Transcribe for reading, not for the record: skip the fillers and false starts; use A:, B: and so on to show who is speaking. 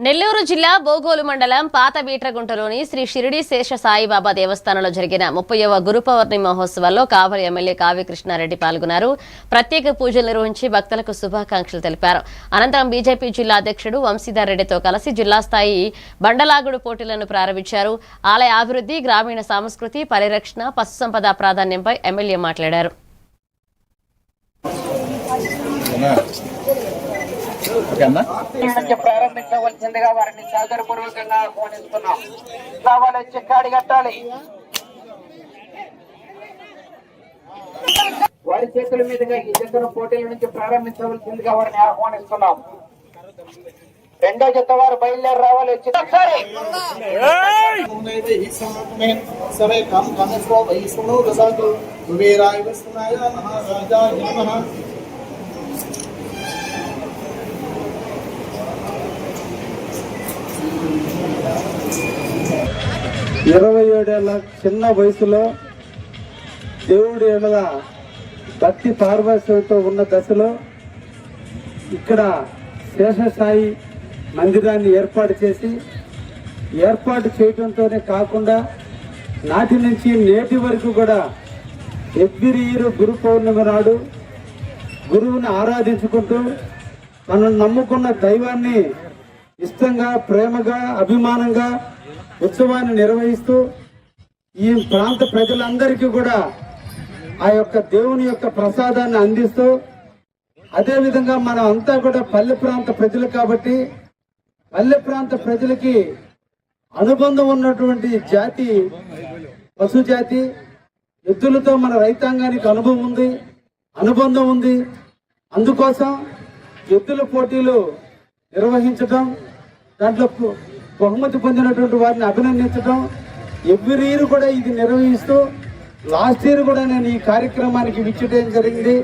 A: నెల్లూరు జిల్లా బోగోలు మండలం పాత బీట్రగుంటలోని శ్రీ షిరిడి శేష సాయిబాబా దేవస్థానంలో జరిగిన 30వ గురు పౌర్ణమి మహోత్సవాల్లో కావలి ఎమ్మెల్యే కావ్య కృష్ణారెడ్డి పాల్గొన్నారు. ప్రత్యేక పూజలు నిర్వహించి భక్తులకు శుభాకాంక్షలు తెలిపారు. అనంతరం బీజేపీ జిల్లా అధ్యక్షుడు వంశీధర్ రెడ్డితో కలిసి జిల్లా స్థాయి బండలాగుడు పోటీలను ప్రారంభించారు. ఆలయ అభివృద్ధి, గ్రామీణ సంస్కృతి పరిరక్షణ, పశుసంపద ప్రాధాన్యంపై ఎమ్మెల్యే మాట్లాడారు.
B: ప్రారంభించవలసిందిగా వారిని సాగరపూర్వకంగా ఆహ్వానిస్తున్నాం. కావాలి చెక్కాడి కట్టాలి. వారి చేతుల మీదుగా ఈ జతన పోటీల నుంచి ప్రారంభించవలసిందిగా వారిని ఆహ్వానిస్తున్నాం. రెండో జత వారు బయలుదేరి రావాలి.
C: ఇరవై 27 చిన్న వయసులో దేవుడి ఎడల భక్తి పారవశ్యంతో ఉన్న దశలో ఇక్కడ శేషసాయి మందిరాన్ని ఏర్పాటు చేయడంతోనే కాకుండా నాటి నుంచి నేటి వరకు కూడా ఎవ్రీ ఇయర్ గురు పౌర్ణమి నాడు గురువుని ఆరాధించుకుంటూ మనం నమ్ముకున్న దైవాన్ని ఇష్టంగా, ప్రేమగా, అభిమానంగా ఉత్సవాన్ని నిర్వహిస్తూ ఈ ప్రాంత ప్రజలందరికీ కూడా ఆ యొక్క దేవుని యొక్క ప్రసాదాన్ని అందిస్తూ, అదేవిధంగా మనం అంతా కూడా పల్లె ప్రాంత ప్రజలు కాబట్టి పల్లె ప్రాంత ప్రజలకి అనుబంధం ఉన్నటువంటి జాతి పశు జాతి. ఎద్దులతో మన రైతాంగానికి అనుబంధం ఉంది. అందుకోసం ఎద్దుల పోటీలు నిర్వహించడం, దాంట్లో బహుమతి పొందినటువంటి వారిని అభినందించడం, ఎవ్రీ ఇయర్ కూడా ఇది నిర్వహిస్తూ లాస్ట్ ఇయర్ కూడా నేను ఈ కార్యక్రమానికి విచ్చేయడం జరిగింది.